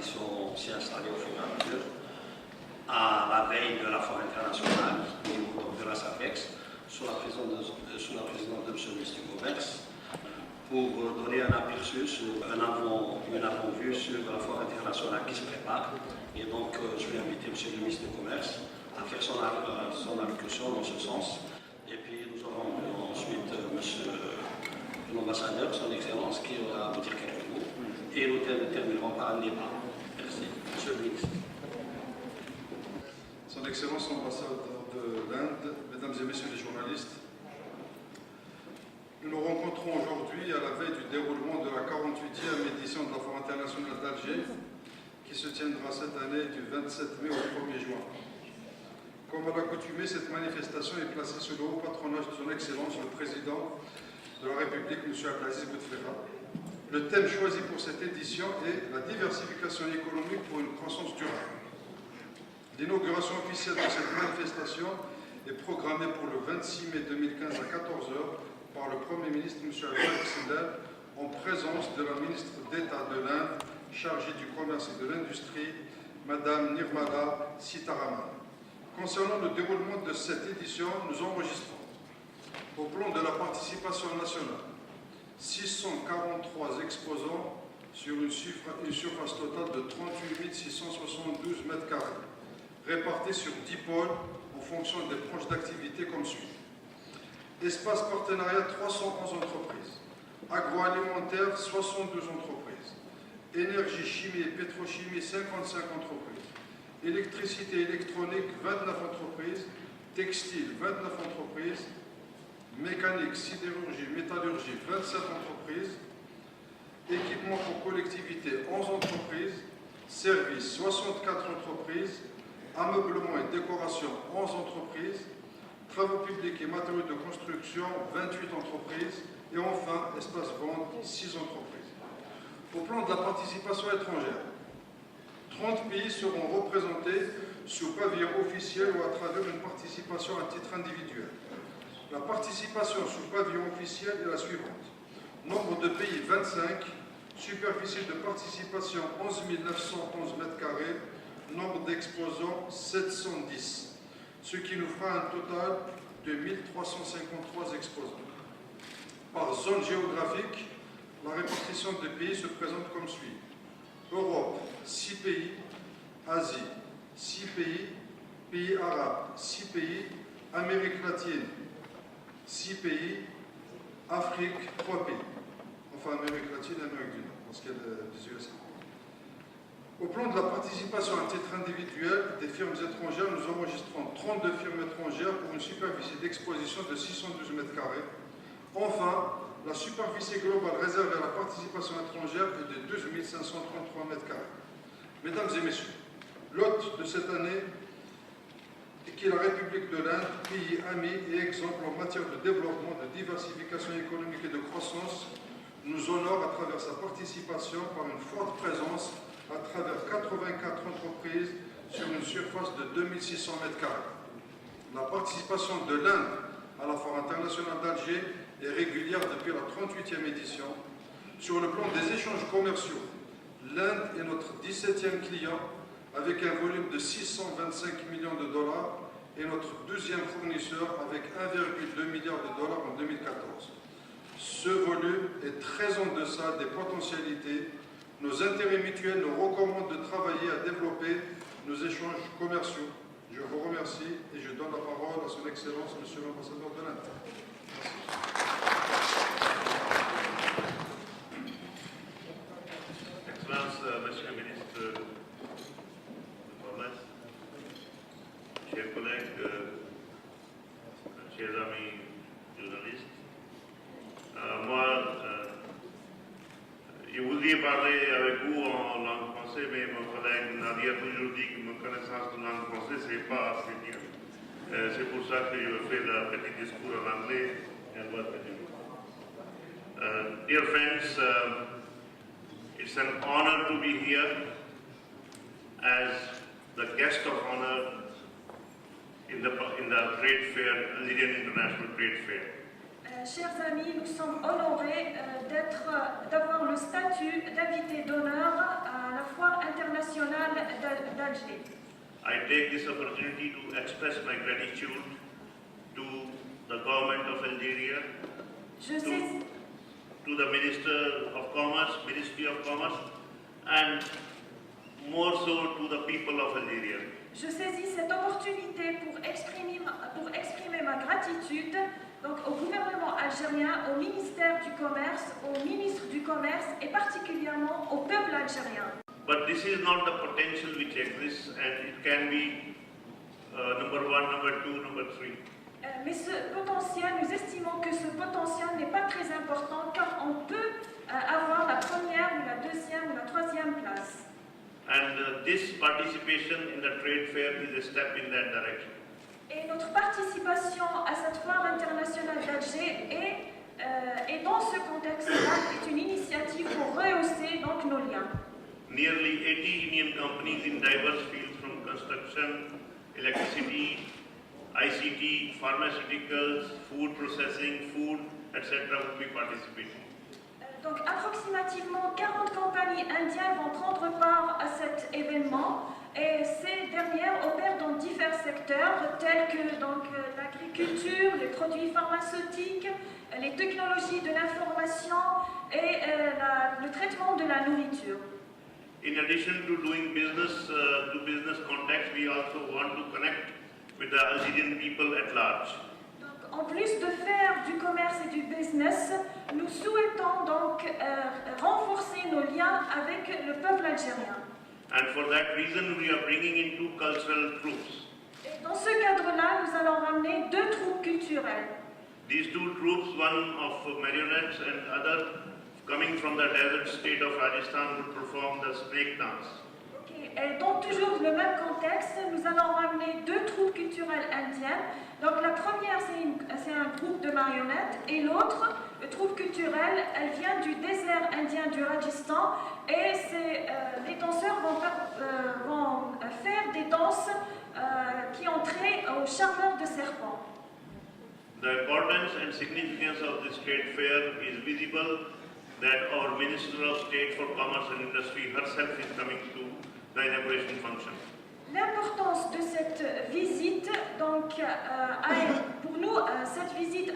qui sont aussi installés au fur et à mesure, à la veille de la foire internationale au niveau donc, de la SAPEX, sous la présidence de M. le ministre du Commerce, pour donner un aperçu, une avant-vue sur la foire internationale qui se prépare. Et donc, je vais inviter M. le ministre du Commerce à faire son allocution dans ce sens. Et puis, nous aurons ensuite M. l'ambassadeur, son Excellence, qui va vous dire quelques mots. Et nous terminerons par un débat. Merci. Monsieur le ministre. Son Excellence l'ambassadeur de l'Inde, Mesdames et Messieurs les journalistes, nous nous rencontrons aujourd'hui à la veille du déroulement de la 48e édition de la Foire internationale d'Alger, qui se tiendra cette année du 27 mai au 1er juin. Comme à l'accoutumée, cette manifestation est placée sous le haut patronage de son Excellence, le Président de la République, M. Abdelaziz Bouteflika. Le thème choisi pour cette édition est la diversification économique pour une croissance durable. L'inauguration officielle de cette manifestation est programmée pour le 26 mai 2015 à 14 h par le Premier ministre M. Al-Wahid en présence de la ministre d'État de l'Inde chargée du commerce et de l'industrie, Mme Nirmala Sitharaman. Concernant le déroulement de cette édition, nous enregistrons au plan de la participation nationale 643 exposants sur une surface totale de 38 672 m², répartis sur 10 pôles en fonction des branches d'activité comme suit. Espace partenariat, 311 entreprises. Agroalimentaire, 72 entreprises. Énergie, chimie et pétrochimie, 55 entreprises. Électricité électronique, 29 entreprises. Textile, 29 entreprises. Mécanique, sidérurgie, métallurgie, 27 entreprises. Équipement pour collectivité, 11 entreprises. Services, 64 entreprises. Ameublement et décoration, 11 entreprises. Travaux publics et matériaux de construction, 28 entreprises. Et enfin, espace vente, 6 entreprises. Au plan de la participation étrangère, 30 pays seront représentés sous pavillon officiel ou à travers une participation à titre individuel. La participation sous pavillon officiel est la suivante. Nombre de pays, 25. Superficie de participation, 11 911 m². Nombre d'exposants, 710. Ce qui nous fera un total de 1353 exposants. Par zone géographique, la répartition des pays se présente comme suit. Europe, 6 pays. Asie, 6 pays. Pays arabes, 6 pays. Amérique latine, 6 pays. Afrique, 3 pays. Enfin, Amérique latine et Amérique du Nord, parce qu'il y a des USA. Au plan de la participation à titre individuel des firmes étrangères, nous enregistrons 32 firmes étrangères pour une superficie d'exposition de 612 m². Enfin, la superficie globale réservée à la participation étrangère est de 12 533 m². Mesdames et messieurs, l'hôte de cette année qui est la République de l'Inde, pays ami et exemple en matière de développement, de diversification économique et de croissance, nous honore à travers sa participation par une forte présence à travers 84 entreprises sur une surface de 2600 m². La participation de l'Inde à la Foire internationale d'Alger est régulière depuis la 38e édition. Sur le plan des échanges commerciaux, l'Inde est notre 17e client avec un volume de 625 millions de dollars et notre 12e fournisseur avec 1,2 milliard de dollars en 2014. Ce volume est très en deçà des potentialités. Nos intérêts mutuels nous recommandent de travailler à développer nos échanges commerciaux. Je vous remercie et je donne la parole à son Excellence, Monsieur l'ambassadeur de l'Inde. Excellence, Monsieur le ministre du Commerce, chers collègues, chers amis journalistes, je voudrais parler avec vous en langue française, mais mon collègue Nadia a toujours dit que ma connaissance de langue française n'est pas assez bien. C'est pour ça que je fais le petit discours en anglais. Dear friends, it's an honor to be here as the guest of honor in the trade fair, Algerian International Trade Fair. Chers amis, nous sommes honorés d'avoir le statut d'invité d'honneur à la foire internationale d'Alger. I take this opportunity to express my gratitude to the government of Algeria, Je sais, to the Ministry of Commerce, and more so to the people of Algeria. je saisis cette opportunité pour exprimer ma gratitude donc, au gouvernement algérien, au ministère du Commerce, au ministre du Commerce et particulièrement au peuple algérien. But this is not the potential which exists, and it can be number one, number two, number three. Mais ce potentiel, nous estimons que ce potentiel n'est pas très important car on peut avoir la première ou la deuxième ou la troisième place. And this participation in the trade fair is a step in that direction. Et notre participation à cette foire internationale d'Alger est dans ce contexte-là est une initiative pour rehausser donc nos liens. Nearly 80 Indian companies in diverse fields from construction, electricity, ICT, pharmaceuticals, food processing, food, etc. will be participating. Donc approximativement 40 compagnies indiennes vont prendre part à cet événement et ces dernières opèrent dans divers secteurs tels que donc, l'agriculture, les produits pharmaceutiques, les technologies de l'information et le traitement de la nourriture. In addition to doing business to business context, we also want to connect with the Algerian people at large. Donc, en plus de faire du commerce et du business, nous souhaitons donc renforcer nos liens avec le peuple algérien. And for that reason, we are bringing in two cultural troops. Et dans ce cadre-là, nous allons ramener 2 troupes culturelles. These two troops, one of marionettes and other coming from the desert state of Rajasthan, will perform the snake dance. Et dans toujours le même contexte, nous allons ramener 2 troupes culturelles indiennes. Donc la première, c'est un groupe de marionnettes et l'autre, troupe culturelle, elle vient du désert indien du Rajasthan et les danseurs vont faire des danses qui ont trait aux charmeurs de serpents. The importance and significance of this trade fair is visible that our Minister of State for Commerce and Industry herself is coming to the inauguration function. L'importance de cette visite, donc, pour nous, cette visite,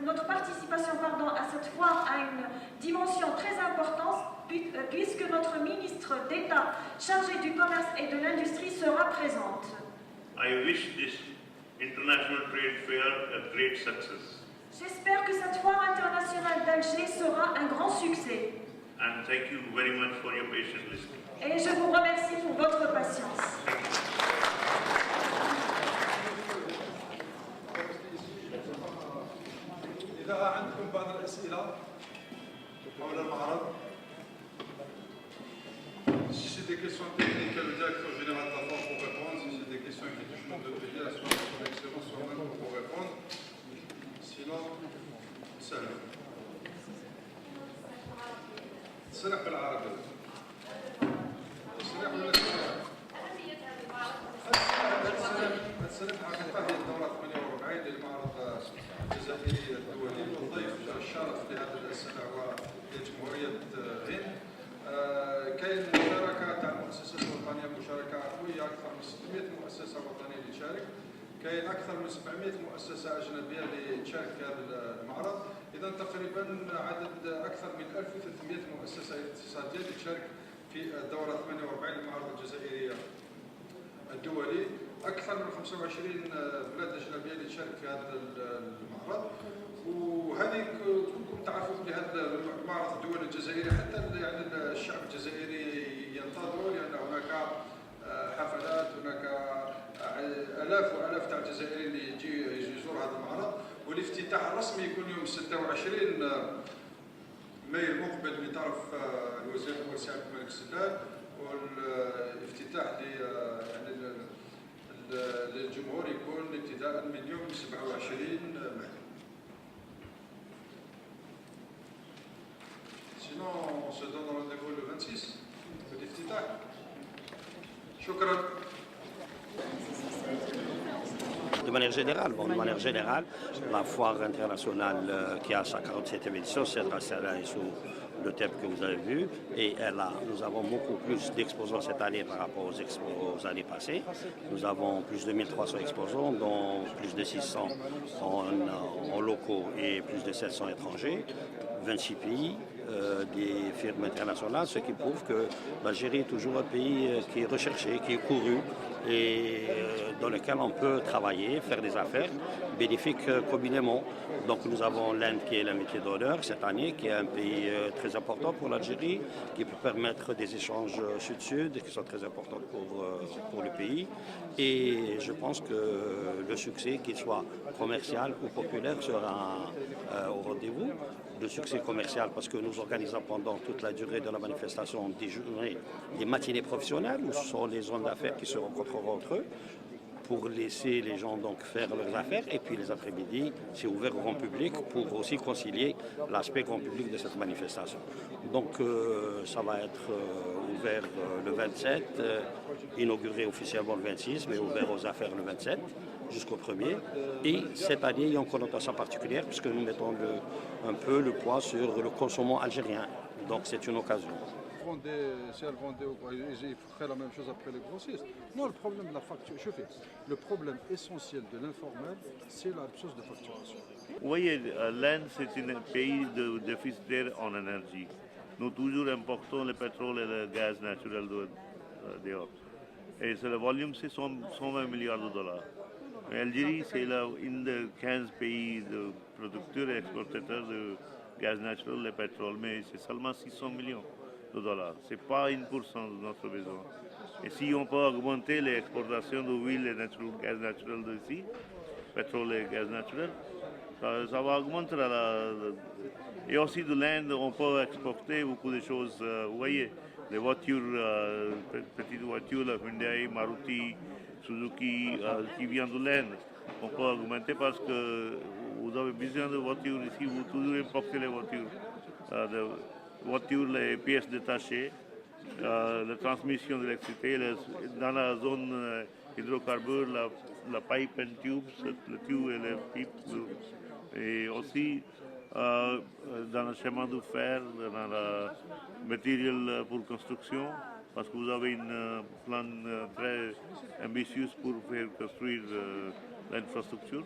notre participation à cette foire a une dimension très importante puisque notre ministre d'État chargé du commerce et de l'industrie sera présente. I wish this international trade fair a great success. J'espère que cette foire internationale d'Alger sera un grand succès. And thank you very much for your patient listening. Et je vous remercie pour votre patience. إذا عندكم بعض الأسئلة حول المعرض. Si c'est des questions techniques, le directeur général d'abord pour répondre. Si c'est des questions qui touchent notre pays, à son excellence moi-même pour répondre. Sinon, سهل. السلاح بالعربي. السلاح ولا السلاح؟ السلاح حقيقة هي الدورة 48 للمعرض الجزائري الدولي، والضيف الشرف لهذا السنة هو جمهورية الهند. كاين مشاركة تاع المؤسسات الوطنية، مشاركة قوية، أكثر من 600 مؤسسة وطنية اللي تشارك. كاين أكثر من 700 مؤسسة أجنبية اللي تشارك في هذا المعرض. إذا تقريبا عدد أكثر من 1300 مؤسسة اقتصادية اللي تشارك في الدورة 48 للمعرض الجزائري الدولي. أكثر من 25 بلاد أجنبية اللي تشارك في هذا المعرض. وهذه كلكم تعرفوا بلي هذا المعرض الدولي الجزائري حتى يعني الشعب الجزائري ينتظروا، لأن هناك حفلات، هناك آلاف وآلاف تاع الجزائريين اللي يجي يزور هذا المعرض. والافتتاح الرسمي يكون يوم 26 ماي المقبل بطرف الوزير الأول سي عبد الملك السلال، والافتتاح يعني للجمهور يكون ابتداء من يوم 27 ماي. Sinon, on se donne rendez-vous le 26 pour l'aftitah. شكرا. de manière générale. Bon, de manière générale, la foire internationale qui a sa 47e édition sera sous le thème que vous avez vu. Et nous avons beaucoup plus d'exposants cette année par rapport aux années passées. Nous avons plus de 1300 exposants, dont plus de 600 en locaux et plus de 700 étrangers, 26 pays, des firmes internationales, ce qui prouve que l'Algérie est toujours un pays qui est recherché, qui est couru et dans lequel on peut travailler, faire des affaires bénéfiques communément. Donc nous avons l'Inde qui est l'invité d'honneur cette année, qui est un pays très important pour l'Algérie, qui peut permettre des échanges sud-sud qui sont très importants pour le pays. Et je pense que le succès, qu'il soit commercial ou populaire, sera au rendez-vous. Le succès commercial parce que nous organisons pendant toute la durée de la manifestation des journées, des matinées professionnelles où ce sont les hommes d'affaires qui se rencontreront entre eux pour laisser les gens donc faire leurs affaires. Et puis les après-midi, c'est ouvert au grand public pour aussi concilier l'aspect grand public de cette manifestation. Donc ça va être ouvert le 27, inauguré officiellement le 26, mais ouvert aux affaires le 27 jusqu'au 1er. Et cette année, il y a une connotation particulière puisque nous mettons un peu le poids sur le consommant algérien. Donc c'est une occasion. Si elles vendaient, ils feraient la même chose après les grossistes. Non, le problème de la facture, le problème essentiel de l'informel, c'est l'absence de facturation. Vous voyez, l'Inde, c'est un pays déficitaire en énergie. Nous toujours importons le pétrole et le gaz naturel dehors. Et le volume, c'est 120 milliards de dollars. L'Algérie, c'est une des 15 pays de producteurs et exportateurs de gaz naturel et pétrole, mais c'est seulement 600 millions de dollars. Ce n'est pas 1% de notre besoin. Et si on peut augmenter les exportations d'huile et gaz naturel d'ici, pétrole et gaz naturel, ça va augmenter. Et aussi de l'Inde, on peut exporter beaucoup de choses. Vous voyez, les voitures, petites voitures, la Hyundai, Maruti, Suzuki, qui viennent de l'Inde. On peut augmenter parce que vous avez besoin de voitures ici, vous toujours importez les voitures. Les pièces détachées, la transmission d'électricité, dans la zone hydrocarbures, la pipe and tubes, le tube et les pipes, et aussi dans le chemin de fer, dans le matériel pour construction, parce que vous avez un plan très ambitieux pour faire construire l'infrastructure.